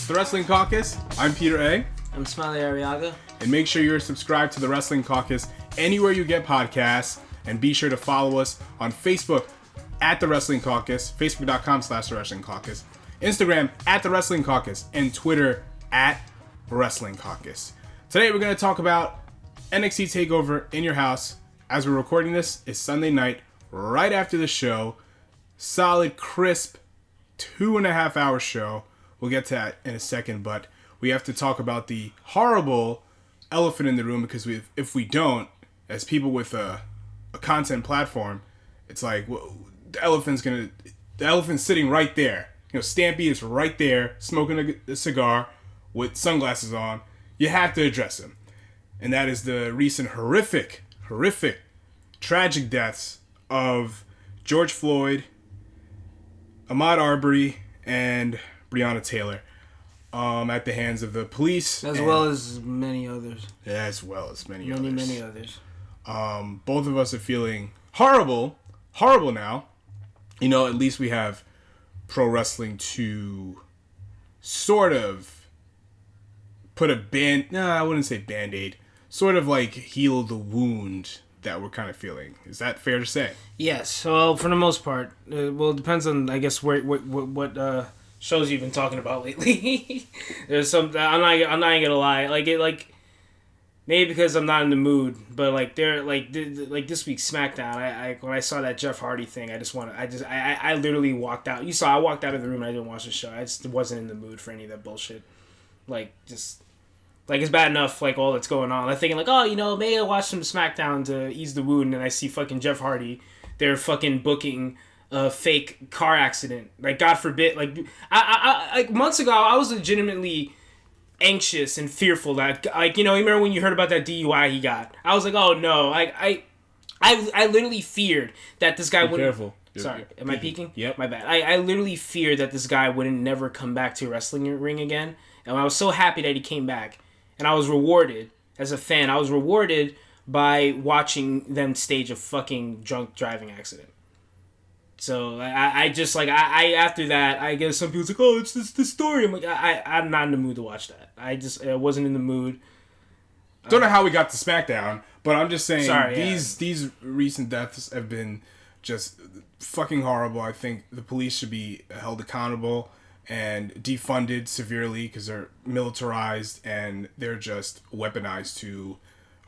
the Wrestling Caucus. I'm Peter A. I'm Smiley Arriaga. And make sure you're subscribed to the Wrestling Caucus anywhere you get podcasts. And be sure to follow us on Facebook at the Wrestling Caucus, Facebook.com/the Wrestling Caucus, Instagram at the Wrestling Caucus, and Twitter at Wrestling Caucus. Today we're going to talk about NXT Takeover in your house. As we're recording this, it's Sunday night, right after the show. Solid, crisp, 2.5 hour show. We'll get to that in a second, but we have to talk about the horrible elephant in the room, because if we don't, as people with a content platform, it's like, well, the elephant's sitting right there. You know, Stampy is right there, smoking a cigar with sunglasses on. You have to address him. And that is the recent horrific, tragic deaths of George Floyd, Ahmaud Arbery, and Breonna Taylor at the hands of the police. As well as many others. Many others. Both of us are feeling horrible now. You know, at least we have pro wrestling to sort of put I wouldn't say band-aid, sort of like heal the wound that we're kind of feeling. Is that fair to say? Yes. So for the most part, it depends on, I guess, what shows you've been talking about lately. There's some. I'm not gonna lie. Maybe because I'm not in the mood, but this week's SmackDown. I when I saw that Jeff Hardy thing, I literally walked out. You saw I walked out of the room and I didn't watch the show. I just wasn't in the mood for any of that bullshit. It's bad enough, all that's going on. I'm thinking, maybe I'll watch some SmackDown to ease the wound, and I see fucking Jeff Hardy. They're fucking booking a fake car accident. God forbid. Months ago, I was legitimately anxious and fearful that, remember when you heard about that DUI he got? I was like, oh no. I literally feared that this guy wouldn't... Careful. Sorry, am I peeking? Yep. My bad. I literally feared that this guy wouldn't never come back to a wrestling ring again. And I was so happy that he came back. And I was rewarded, as a fan, by watching them stage a fucking drunk driving accident. So after that, I guess some people's like, oh, it's the story. I'm like, I'm not in the mood to watch that. I wasn't in the mood. Don't know how we got to SmackDown, but I'm just saying these recent deaths have been just fucking horrible. I think the police should be held accountable and defunded severely, because they're militarized and they're just weaponized to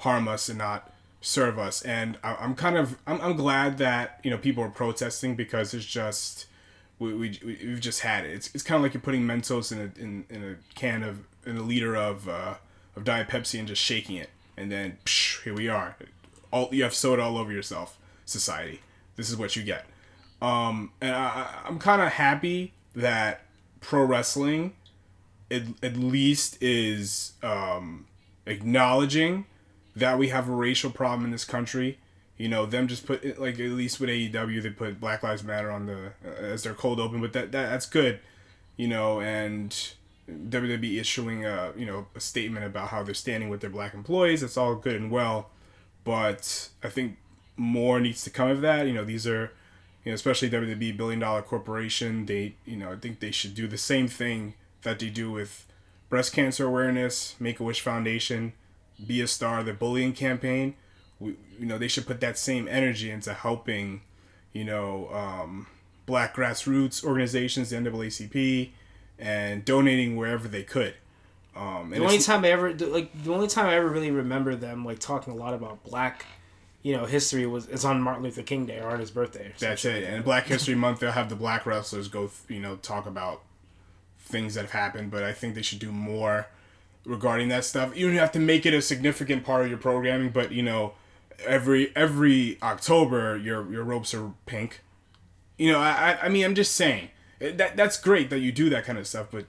harm us and not serve us. And I'm glad that people are protesting, because it's just we've just had it. It's kind of like you're putting Mentos in a liter of Diet Pepsi and just shaking it, and then here we are. You have soda all over yourself. Society, this is what you get. And I'm kind of happy that pro wrestling at least is acknowledging that we have a racial problem in this country. Them just put at least with AEW, they put Black Lives Matter on as their cold open, but that's good. And WWE issuing a statement about how they're standing with their black employees. That's all good and well, but I think more needs to come of that. These are, especially WWE, $1 billion corporation. They, I think they should do the same thing that they do with breast cancer awareness, Make-A-Wish Foundation, Be a Star, the bullying campaign. They should put that same energy into helping, black grassroots organizations, the NAACP, and donating wherever they could. The only time I ever really remember them talking a lot about black history it's on Martin Luther King Day or on his birthday. That's it. And Black History Month, they'll have the black wrestlers go, talk about things that have happened. But I think they should do more regarding that stuff. You don't have to make it a significant part of your programming, but every October your ropes are pink. I'm just saying that's great that you do that kind of stuff. But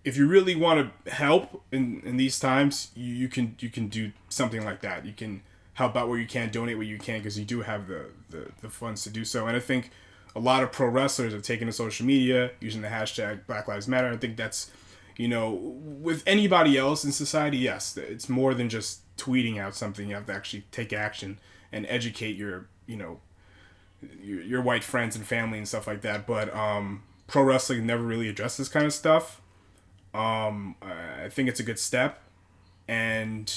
if you really want to help in these times, you can do something like that. You can help out where you can, donate where you can, because you do have the funds to do so. And I think a lot of pro wrestlers have taken to social media using the hashtag Black Lives Matter. I think that's, with anybody else in society, yes, it's more than just tweeting out something. You have to actually take action and educate your white friends and family and stuff like that. But pro wrestling never really addressed this kind of stuff. I think it's a good step. And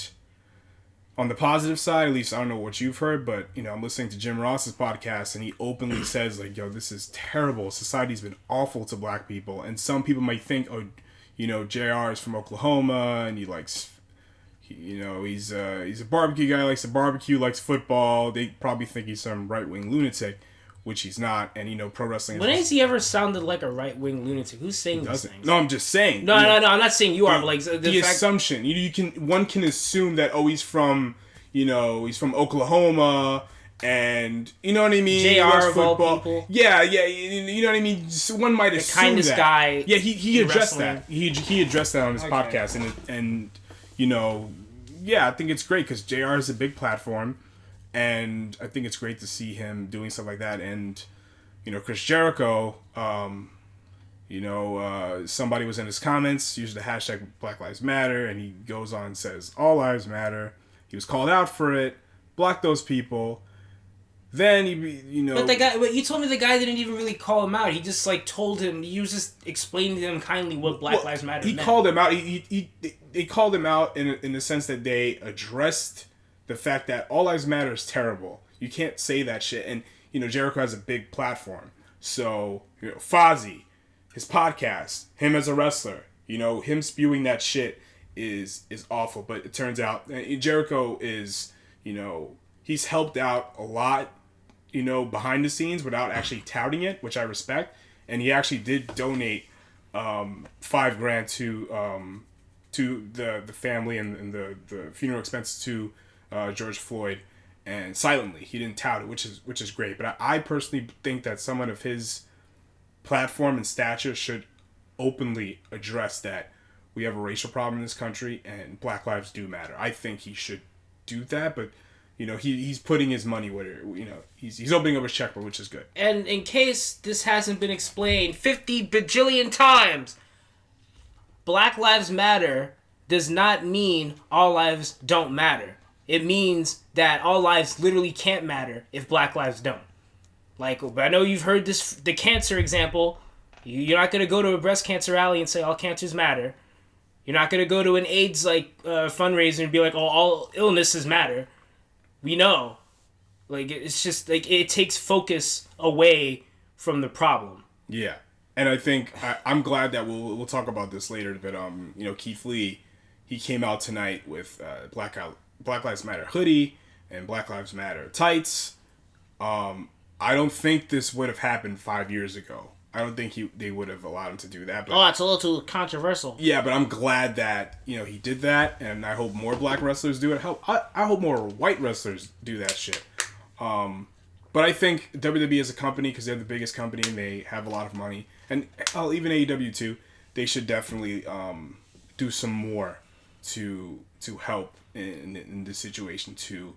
on the positive side, at least I don't know what you've heard, but, you know, I'm listening to Jim Ross's podcast, and he openly says, like, yo, this is terrible. Society's been awful to black people. And some people might think, oh, you know, JR is from Oklahoma, and he likes, you know, he's a barbecue guy, likes to barbecue, likes football. They probably think he's some right-wing lunatic, which he's not. And, you know, pro wrestling... When has he ever sounded like a right-wing lunatic? Who's saying these things? No, I'm just saying. No, I'm not saying you are, but, like... The assumption. One can assume that, oh, he's from, you know, he's from Oklahoma... And you know what I mean? JR of all people. Yeah, you know what I mean? So one might assume kindest that. guy. Yeah, he addressed wrestling. that. He addressed that on his podcast, and you know, yeah, I think it's great because JR is a big platform, and I think it's great to see him doing stuff like that. And you know, Chris Jericho, you know, somebody was in his comments, used the hashtag Black Lives Matter, and he goes on and says all lives matter. He was called out for it. Block those people. Then you know. But you told me the guy didn't even really call him out. He just like told him. He was just explaining to him kindly what Black Lives Matter meant. He called him out. They called him out in the sense that they addressed the fact that all lives matter is terrible. You can't say that shit. And you know, Jericho has a big platform, so you know, Fozzy, his podcast, him as a wrestler, you know, him spewing that shit is awful. But it turns out Jericho is, you know, he's helped out a lot, you know, behind the scenes without actually touting it, which I respect. And he actually did donate $5,000 to the family and the funeral expenses to George Floyd, and silently. He didn't tout it, which is great. But I personally think that someone of his platform and stature should openly address that we have a racial problem in this country and Black lives do matter. I think he should do that, but you know, he's putting his money where, you know, he's opening up his checkbook, which is good. And in case this hasn't been explained 50 bajillion times, Black Lives Matter does not mean all lives don't matter. It means that all lives literally can't matter if Black lives don't. Like, I know you've heard the cancer example. You're not going to go to a breast cancer rally and say all cancers matter. You're not going to go to an AIDS fundraiser and be like, oh, all illnesses matter. We know. Like, it's just, like, it takes focus away from the problem. Yeah. And I think, I'm glad that we'll talk about this later, but, you know, Keith Lee, he came out tonight with Black Lives Matter hoodie and Black Lives Matter tights. I don't think this would have happened 5 years ago. I don't think they would have allowed him to do that. But, it's a little too controversial. Yeah, but I'm glad that, you know, he did that, and I hope more black wrestlers do it. I hope more white wrestlers do that shit. But I think WWE as a company, because they're the biggest company and they have a lot of money, and even AEW too, they should definitely do some more to help in this situation to,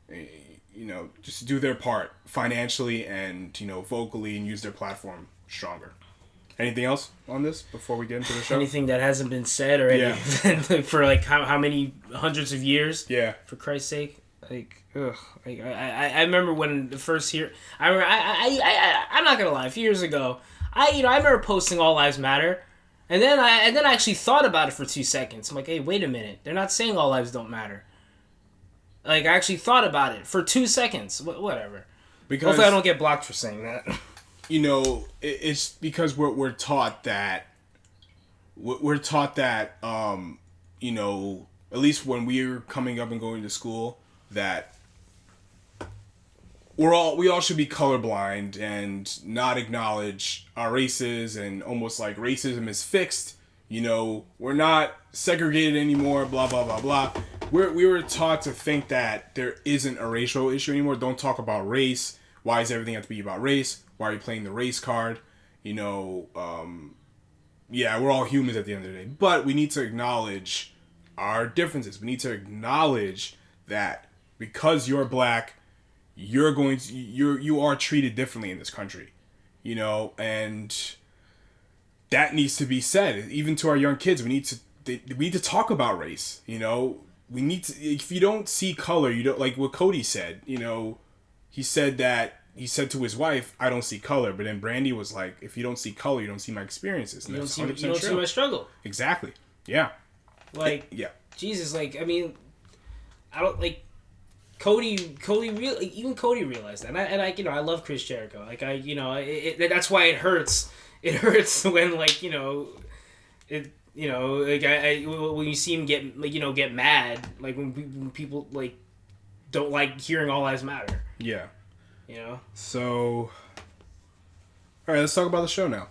you know, just do their part financially and, you know, vocally, and use their platform stronger. Anything else on this before we get into the show? Anything that hasn't been said already for like how many hundreds of years? Yeah. For Christ's sake, like, ugh. Like, I remember when the first year. I'm not gonna lie. A few years ago, I remember posting "All Lives Matter," and then I actually thought about it for 2 seconds. I'm like, hey, wait a minute. They're not saying all lives don't matter. Like, I actually thought about it for 2 seconds. Whatever. Because hopefully I don't get blocked for saying that. You know, it's because we're taught that you know, at least when we were coming up and going to school, that we all should be colorblind and not acknowledge our races, and almost like racism is fixed. You know, we're not segregated anymore. Blah blah blah blah. We were taught to think that there isn't a racial issue anymore. Don't talk about race. Why does everything have to be about race? Why are you playing the race card? You know, yeah, we're all humans at the end of the day. But we need to acknowledge our differences. We need to acknowledge that because you're black, you are treated differently in this country. You know, and that needs to be said. Even to our young kids, we need to talk about race. You know, we need to. If you don't see color, you don't, like what Cody said. You know, he said that he said to his wife, "I don't see color." But then Brandy was like, "If you don't see color, you don't see my experiences." And You don't that's see 100% you don't see true. my struggle. Exactly. Yeah. Like Yeah. Jesus, like I mean, I don't like Cody even Cody realized that, and I you know I love Chris Jericho. Like I you know that's why it hurts. It hurts when like you know it. You know, like I when you see him get like get mad, like when people like don't like hearing All Lives Matter. Yeah. You know. So, all right, let's talk about the show now.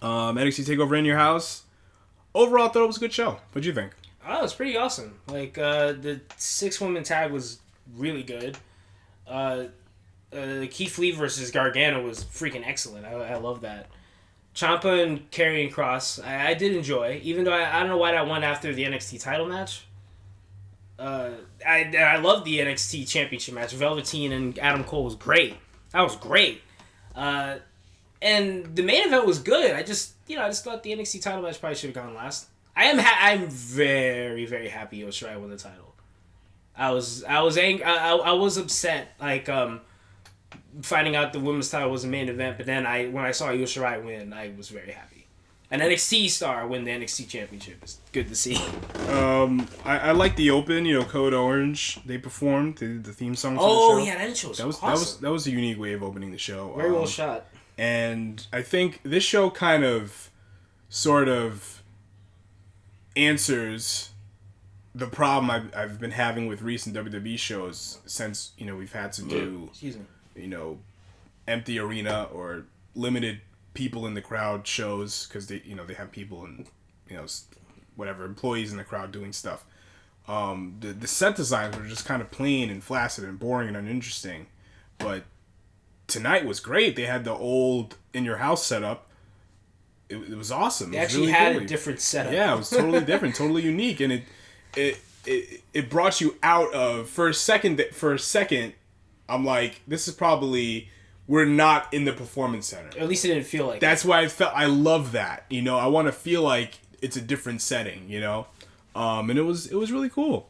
NXT Takeover in your house. Overall, I thought it was a good show. What'd you think? Oh, it was pretty awesome. Like the 6-woman tag was really good. Keith Lee versus Gargano was freaking excellent. I love that. Ciampa and Karrion Kross, I did enjoy, even though I don't know why that won after the NXT title match. I love the NXT Championship match. Velveteen and Adam Cole was great. That was great. And the main event was good. I just thought the NXT title match probably should have gone last. I'm very, very happy Io Shirai won the title. I was angry. I was upset. Like finding out the women's title was the main event, but then when I saw Io Shirai win, I was very happy. An NXT star win the NXT Championship is good to see. I like the open. Code Orange. They performed the theme song. For the show. Yeah, that intro was awesome. That was a unique way of opening the show. Very well shot. And I think this show kind of, sort of, answers the problem I've been having with recent WWE shows since we've had to do. Excuse me. Empty arena or limited people in the crowd shows because they have people and whatever employees in the crowd doing stuff. The set designs were just kind of plain and flaccid and boring and uninteresting, but tonight was great. They had the old in your house setup. It was awesome. They actually really had a different setup. Yeah, it was totally different, totally unique, and it brought you out of for a second. I'm like, this is probably, we're not in the performance center. At least it didn't feel like that's why I love that. I want to feel like it's a different setting, and it was really cool.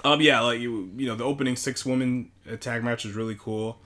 Yeah, like the opening 6-woman tag match was really cool.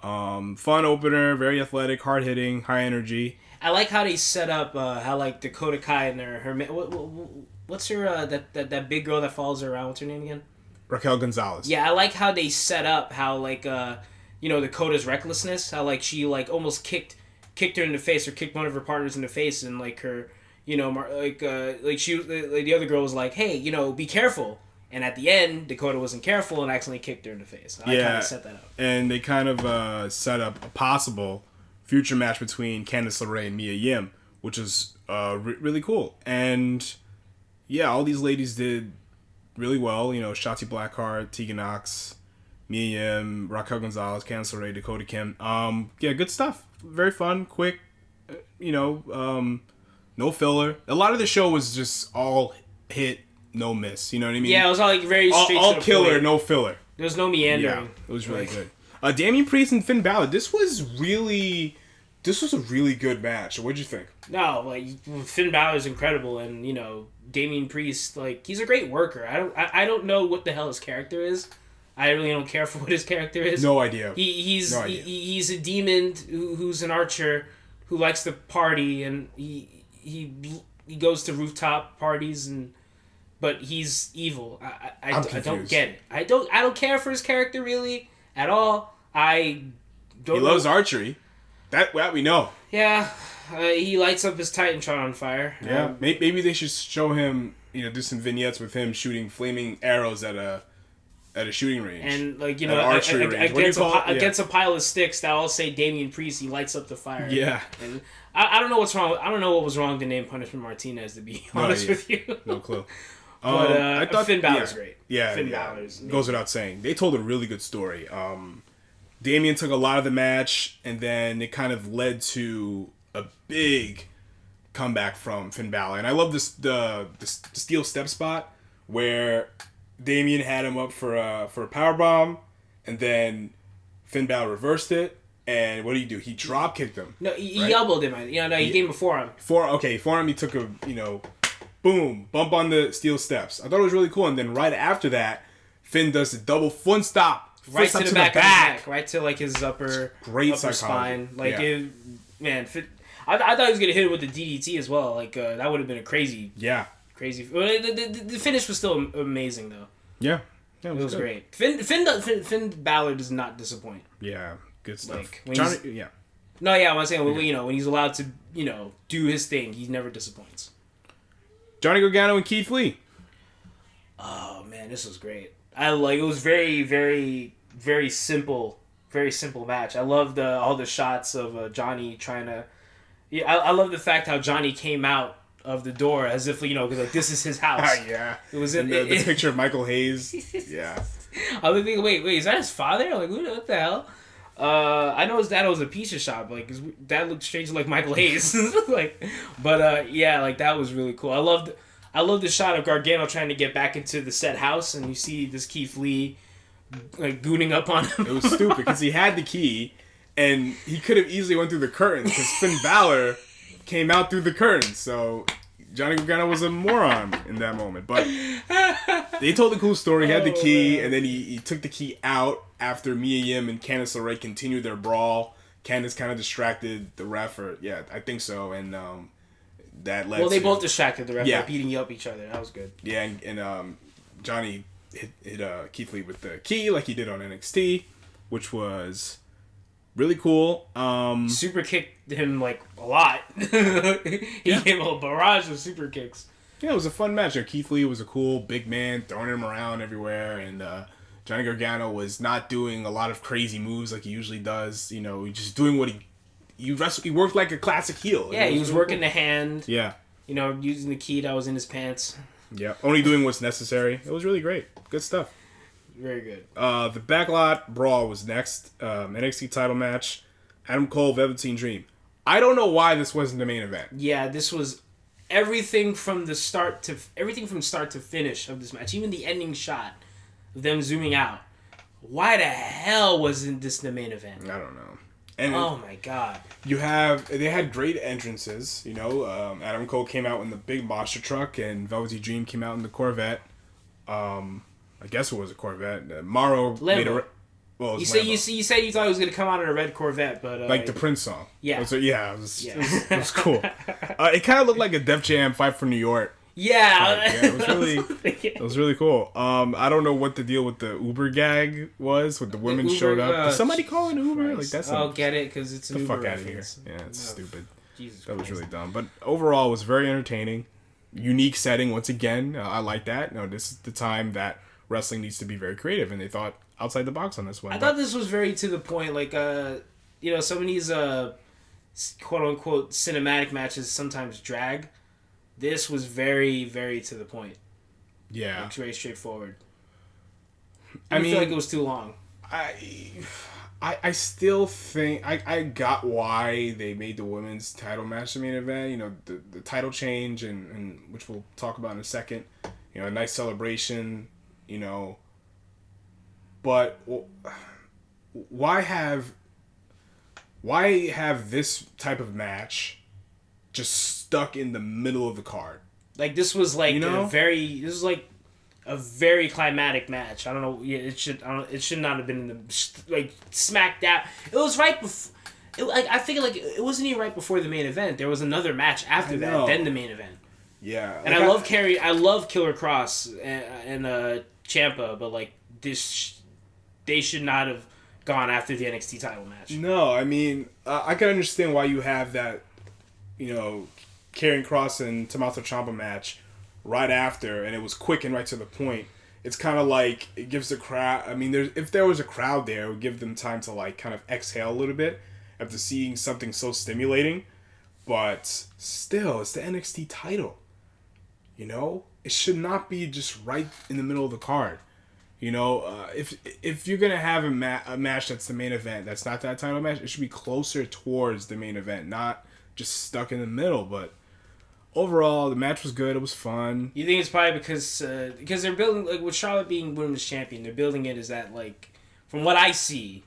Fun opener, very athletic, hard hitting, high energy. I like how they set up how like Dakota Kai and her what's her that big girl that follows her around. What's her name again? Raquel Gonzalez. Yeah, I like how they set up how like Dakota's recklessness, how like she like almost kicked her in the face or kicked one of her partners in the face, and like her like she like the other girl was like, hey, be careful, and at the end Dakota wasn't careful and accidentally kicked her in the face. I kind of set that up. And they kind of set up a possible future match between Candice LeRae and Mia Yim, which is really cool. And yeah, all these ladies did really well. Shotzi Blackheart, Tegan Knox, Mia Yim, Raquel Gonzalez, Candice LeRae, Dakota Kim. Yeah, good stuff. Very fun, quick. No filler. A lot of the show was just all hit, no miss. You know what I mean? Yeah, it was all like very straight all to the killer, point. no filler. There was no meandering. Yeah, it was really good. Damion Priest and Finn Balor. This was a really good match. What'd you think? No, like Finn Balor is incredible, and Damion Priest, like he's a great worker. I don't know what the hell his character is. I really don't care for what his character is. No idea. He's a demon who's an archer who likes to party, and he goes to rooftop parties, but he's evil. I don't get it. I don't care for his character really at all. I don't. He loves archery. That we know. Yeah, he lights up his Titantron on fire. Yeah, maybe they should show him. Do some vignettes with him shooting flaming arrows at a shooting range. And like against a pile of sticks that all say Damion Priest, he lights up the fire. Yeah. And I don't know what's wrong. I don't know what was wrong to name Punishment Martinez, to be honest with you. No clue. But I thought Finn Balor's great. Yeah, Finn Balor's goes without saying. They told a really good story. Damion took a lot of the match, and then it kind of led to a big comeback from Finn Balor. And I love this the steel step spot where Damion had him up for a powerbomb, and then Finn Balor reversed it. And what do? He drop kicked him. No, he elbowed him. He gave him a forearm. Forearm. He took a boom bump on the steel steps. I thought it was really cool. And then right after that, Finn does the double foot stop right to the back of his neck, right to like his upper spine. Like I thought he was gonna hit it with the DDT as well. Like that would have been a crazy. The finish was still amazing though. Yeah, it was great. Finn Balor does not disappoint. Yeah, good stuff. Like, I was saying when he's allowed to do his thing, he never disappoints. Johnny Gargano and Keith Lee. Oh man, this was great. It was very, very, very simple match. I loved all the shots of Johnny trying to. Yeah, I love the fact how Johnny came out of the door as if because like this is his house. Yeah, it was in the picture of Michael Hayes. Yeah, I was thinking, wait, is that his father? I'm like, what the hell? I know his dad was a pizza shop. Like his dad looked strangely like Michael Hayes. That was really cool. I love the shot of Gargano trying to get back into the said house, and you see this Keith Lee like gooning up on him. It was stupid because he had the key, and he could have easily went through the curtains because Finn Balor came out through the curtains. So Johnny Gargano was a moron in that moment. But they told a cool story. He had the key, and then he took the key out after Mia Yim and Candice LeRae continued their brawl. Candice kind of distracted the ref, I think so, and that led. Well, they both distracted the ref by beating up each other. That was good. Yeah, and Johnny hit Keith Lee with the key like he did on NXT, which was really cool. Super kicked him like a lot. He gave a barrage of super kicks. Yeah, it was a fun match. Keith Lee was a cool big man, throwing him around everywhere, and Johnny Gargano was not doing a lot of crazy moves like he usually does. Just doing what he worked like a classic heel. Yeah, he was working the hand. Yeah. Using the key that was in his pants. Yeah, only doing what's necessary. It was really great. Good stuff. Very good. The Backlot Brawl was next. NXT title match. Adam Cole, Velveteen Dream. I don't know why this wasn't the main event. Yeah, this was everything from start to finish of this match. Even the ending shot of them zooming out. Why the hell wasn't this the main event? I don't know. And oh my god. They had great entrances, Adam Cole came out in the big monster truck and Velveteen Dream came out in the Corvette. I guess it was a Corvette. Morrow made a you said you thought he was gonna come out in a red Corvette, but like the Prince song. Yeah. It was cool. It kind of looked like a Def Jam Fight for New York. Yeah. It was really cool. I don't know what the deal with the Uber gag was. When the women showed up, did somebody call an Uber? Christ. Like I'll get it because it's an Uber. The fuck out of here! Yeah, it's stupid. Jesus that Christ. Was really dumb. But overall, it was very entertaining. Unique setting once again. I like that. This is the time that wrestling needs to be very creative, and they thought outside the box on this one. I thought this was very to the point. Like some of these quote unquote cinematic matches sometimes drag. This was very, very to the point. Yeah. Like, very straightforward. I feel like it was too long. I still think I got why they made the women's title match the main event. The title change and which we'll talk about in a second. A nice celebration. But why have this type of match just stuck in the middle of the card? Like this was like a very climatic match. I don't know. Yeah, it should not have been in the smacked out. It was right before. I think it wasn't even right before the main event. There was another match after that, then the main event. Yeah, and I love Killer Cross and Ciampa, but they should not have gone after the NXT title match. No, I mean I can understand why you have that. Karrion Kross and Tommaso Ciampa match right after, and it was quick and right to the point. It's kind of like it gives the crowd. I mean, if there was a crowd there, it would give them time to kind of exhale a little bit after seeing something so stimulating. But still, it's the NXT title. It should not be just right in the middle of the card. If you're gonna have a match that's the main event, that's not that title match, it should be closer towards the main event, not just stuck in the middle. But overall, the match was good. It was fun. You think it's probably because they're building with Charlotte being women's champion, they're building it as that from what I see,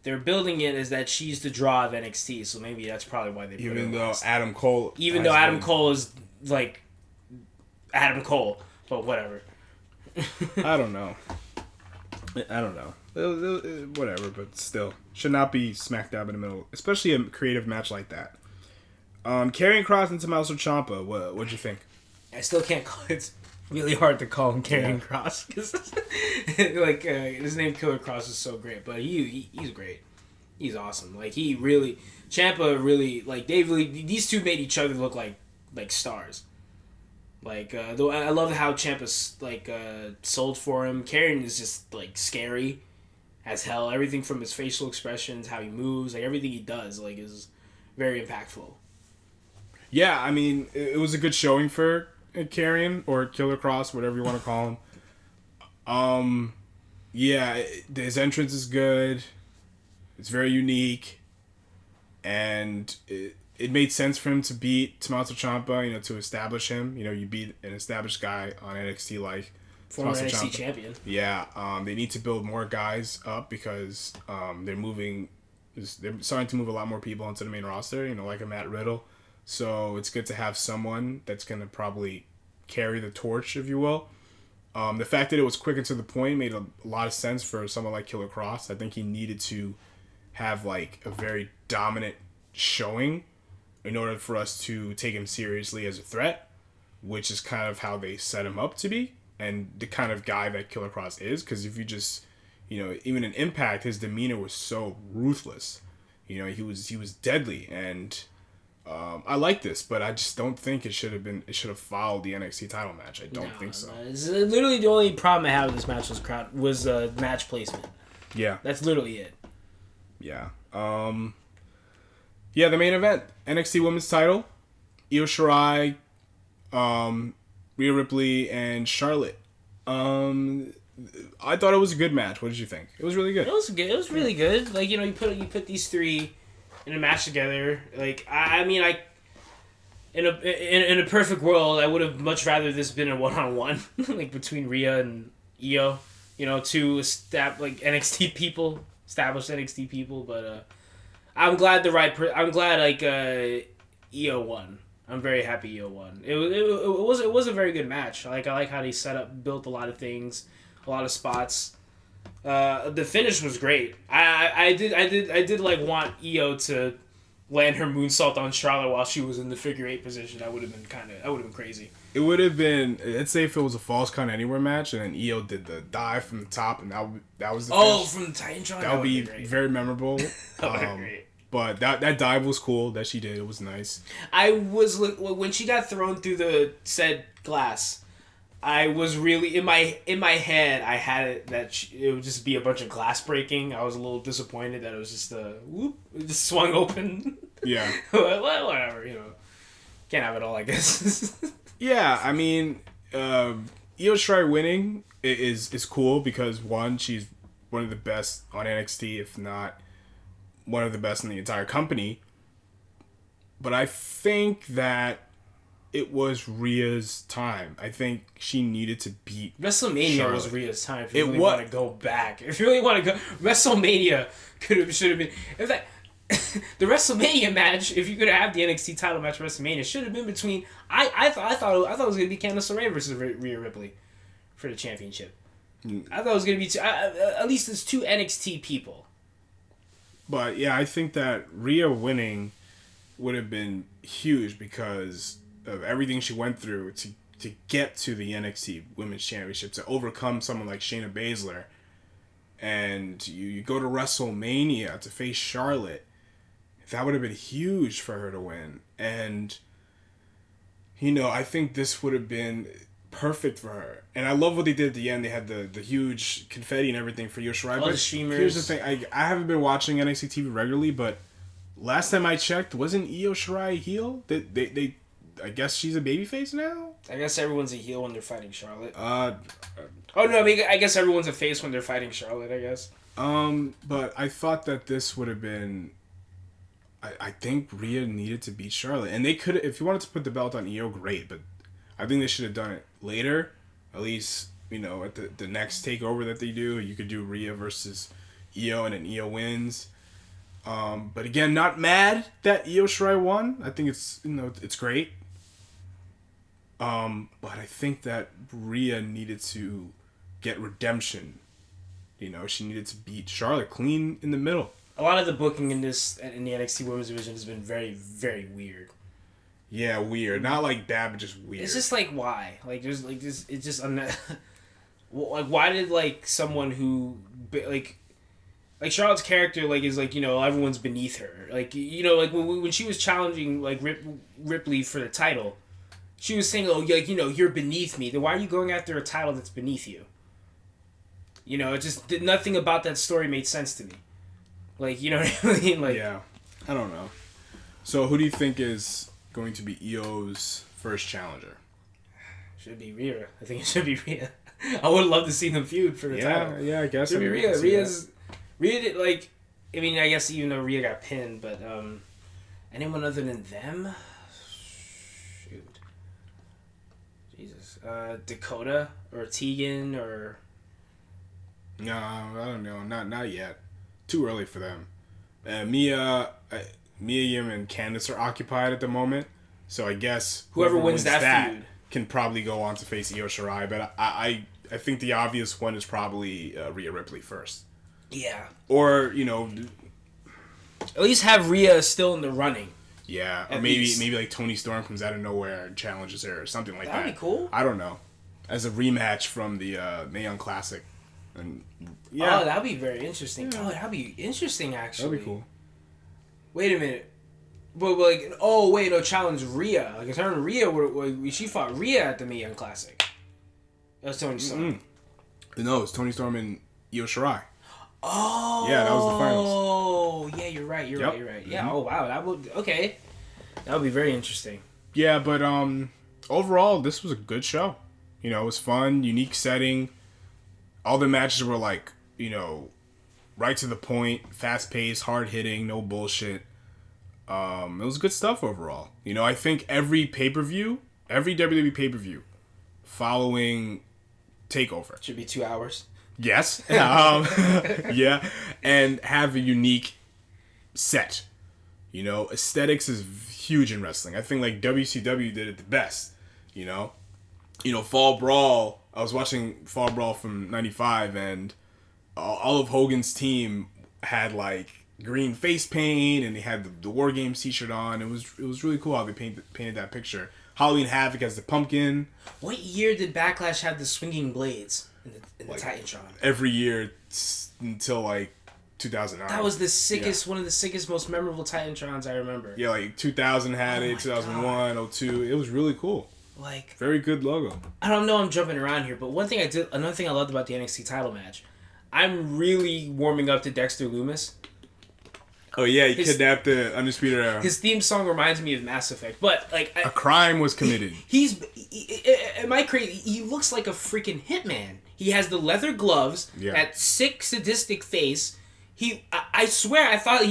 they're building it as that she's the draw of NXT. So maybe that's probably why they. Even though Adam Cole is Adam Cole, but whatever. I don't know. Whatever, but still. Should not be smack dab in the middle. Especially a creative match like that. Karrion Kross and Tommaso Ciampa, what'd you think? I still can't call it. It's really hard to call him Karrion Kross. His name Killer Kross is so great. But he's great. He's awesome. Like, Ciampa really, like, these two made each other look like stars. Like, I love how Ciampa's, like, sold for him. Karrion is just, like, scary as hell. Everything from his facial expressions, how he moves, like, everything he does, like, is very impactful. Yeah, I mean, it was a good showing for Karrion, or Killer Kross, whatever you want to call him. His entrance is good. It's very unique. And it made sense for him to beat Tommaso Ciampa, to establish him. You beat an established guy on NXT like former NXT champion. Yeah, they need to build more guys up because they're starting to move a lot more people onto the main roster, like a Matt Riddle. So it's good to have someone that's going to probably carry the torch, if you will. The fact that it was quick and to the point made a lot of sense for someone like Killer Kross. I think he needed to have like a very dominant showing in order for us to take him seriously as a threat, which is kind of how they set him up to be and the kind of guy that Killer Kross is. Because if you just, even in Impact, his demeanor was so ruthless. He was deadly, and I like this, but I just don't think it should have followed the NXT title match. I don't think so. It's literally the only problem I have with this match was match placement. Yeah, that's literally it. Yeah. The main event, NXT Women's Title, Io Shirai, Rhea Ripley, and Charlotte. I thought it was a good match. What did you think? It was really good. It was good. It was really good. Like, you put these three in a match together. Like, in a perfect world, I would have much rather this been a 1-on-1, like between Rhea and Io. Two established NXT people, but I'm glad Io won. I'm very happy Io won. It was a very good match. I like how they built a lot of things, a lot of spots. The finish was great. I did want Io to land her moonsault on Charlotte while she was in the figure 8 position. That would have been crazy. It would have been, let's say if it was a Falls Count Anywhere match and then Io did the dive from the top and that was the finish. From the Titantron? That would be very memorable. That would be great. But that dive was cool that she did. It was nice. When she got thrown through the said glass, I was really in my head. I had it that it would just be a bunch of glass breaking. I was a little disappointed that it was just it just swung open. Yeah. Whatever, can't have it all, I guess. Yeah, I mean, Io Shirai winning is cool because one, she's one of the best on NXT, if not one of the best in the entire company. But I think that it was Rhea's time. I think she needed to beat WrestleMania Charlotte. was Rhea's time. If you really want to go back, if you really want to go, WrestleMania should have been. In fact, the WrestleMania match, if you could have the NXT title match at WrestleMania, should have been between. I thought it was gonna be Candice LeRae versus Rhea Ripley for the championship. I thought it was gonna be at least there's two NXT people. But yeah, I think that Rhea winning would have been huge because of everything she went through to get to the NXT Women's Championship, to overcome someone like Shayna Baszler. And you go to WrestleMania to face Charlotte. That would have been huge for her to win. And, I think this would have been perfect for her. And I love what they did at the end. They had the huge confetti and everything for Io Shirai. All the streamers. Here's the thing. I haven't been watching NXT TV regularly, but last time I checked, wasn't Io Shirai a heel? They I guess she's a babyface now? I guess everyone's a heel when they're fighting Charlotte. I guess everyone's a face when they're fighting Charlotte, I guess. But I thought that this would have been... I think Rhea needed to beat Charlotte. And they could, if you wanted to put the belt on Io, great. But I think they should have done it later. At least, at the next takeover that they do, you could do Rhea versus Io, and then Io wins. But again, not mad that Io Shirai won. I think it's great. But I think that Rhea needed to get redemption, You know, she needed to beat Charlotte clean in the middle. A lot of the booking in the NXT Women's Division has been very, very weird. Yeah, weird. Not like bad, but just weird. It's just like, why? Like, there's like this. It's just like, why did like someone who like Charlotte's character like is like, you know, everyone's beneath her. Like, you know, like when she was challenging like Ripley for the title, she was saying, oh, like, you know, you're beneath me. Then why are you going after a title that's beneath you? You know, it just nothing about that story made sense to me. Like, you know what I mean? Like, yeah, I don't know. So, who do you think is going to be Io's first challenger? Should be Rhea. I think it should be Rhea. I would love to see them feud for the title. Yeah, I guess. Should be Rhea. Rhea did, like, I mean, I guess even though Rhea got pinned, but anyone other than them? Shoot. Jesus. Dakota or Tegan or... No, I don't know. Not yet. Too early for them. Mia Yim and Candice are occupied at the moment, so I guess whoever wins that feud can probably go on to face Io Shirai. But I think the obvious one is probably Rhea Ripley first. Yeah. Or, you know, at least have Rhea still in the running. Yeah, or maybe like Toni Storm comes out of nowhere and challenges her or something like that. That'd be cool. I don't know. As a rematch from the Mae Young Classic. And yeah. Oh, that'd be very interesting. Yeah. Oh, that'd be interesting, actually. That'd be cool. Wait a minute. But like, oh wait, no, challenge Rhea. Like, her and Rhea she fought Rhea at the Mae Young Classic. That was Toni Storm. Mm-hmm. No, it's Toni Storm and Io Shirai. Oh. Yeah, that was the finals. Oh, yeah, you're right. You're right. Yeah. Mm-hmm. Oh wow, that would okay. That would be very interesting. Yeah, but overall, this was a good show. You know, it was fun, unique setting. All the matches were like, you know, right to the point, fast paced, hard hitting, no bullshit. It was good stuff overall. You know, I think every WWE pay-per-view following Takeover should be 2 hours. Yes. Yeah, and have a unique set. You know, aesthetics is huge in wrestling. I think like WCW did it the best. You know, Fall Brawl. I was watching Fall Brawl from '95, and all of Hogan's team had like green face paint, and they had the War Games T-shirt on. It was really cool how they painted that picture. Halloween Havoc as the pumpkin. What year did Backlash have the swinging blades in the like, Titantron? Every year until like 2009. That was the sickest, one of the sickest, most memorable Titantrons I remember. Yeah, like 2000 had it, 2001, 2002. It was really cool. Like, very good logo. I don't know, I'm jumping around here, but another thing I loved about the NXT title match, I'm really warming up to Dexter Lumis. Oh yeah, he kidnapped the Undisputed Era. His theme song reminds me of Mass Effect, but like a crime was committed. Am I crazy? He looks like a freaking hitman. He has the leather gloves, that sick sadistic face. I swear, I thought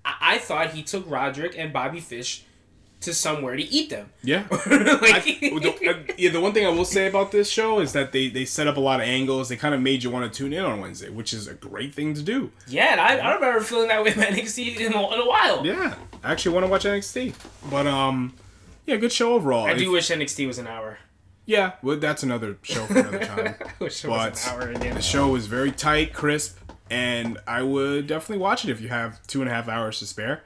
I thought he took Roderick and Bobby Fish to somewhere to eat them. Yeah. The one thing I will say about this show is that they set up a lot of angles. They kind of made you want to tune in on Wednesday, which is a great thing to do. Yeah, and I don't remember feeling that way with NXT in a while. Yeah, I actually want to watch NXT. But, yeah, good show overall. I do wish NXT was an hour. Yeah, well, that's another show for another time. I wish it was an hour again. The show was very tight, crisp, and I would definitely watch it if you have 2.5 hours to spare.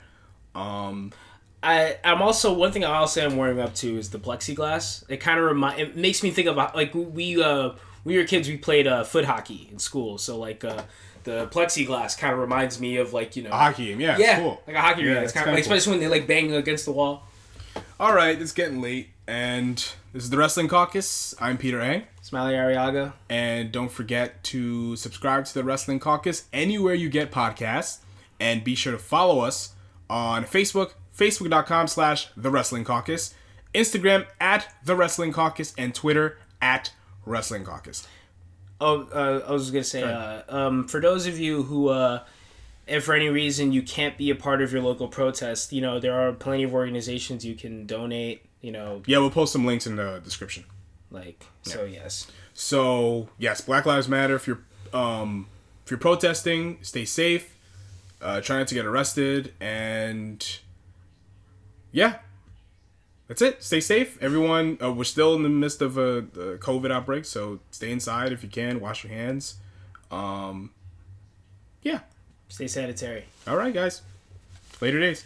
I'm also, one thing I'll say I'm warming up to is the plexiglass. It kind of it makes me think about, like, we were kids, we played foot hockey in school, so like the plexiglass kind of reminds me of, like, you know, a hockey game. Yeah, it's cool. Like a hockey game. It's kind of like, cool. Especially when they like bang against the wall. All right, it's getting late, and this is the Wrestling Caucus. I'm Peter A. Smiley Arriaga. And don't forget to subscribe to the Wrestling Caucus anywhere you get podcasts, and be sure to follow us on Facebook, Facebook.com/The Wrestling Caucus, Instagram @The Wrestling Caucus, and Twitter @Wrestling Caucus. Oh, I was going to say, for those of you who, if for any reason you can't be a part of your local protest, you know, there are plenty of organizations you can donate, you know. Yeah, we'll post some links in the description. So yes. So, yes, Black Lives Matter. If you're protesting, stay safe. Try not to get arrested, and yeah, that's it. Stay safe, everyone. We're still in the midst of the COVID outbreak, so stay inside if you can. Wash your hands. Yeah. Stay sanitary. All right, guys. Later days.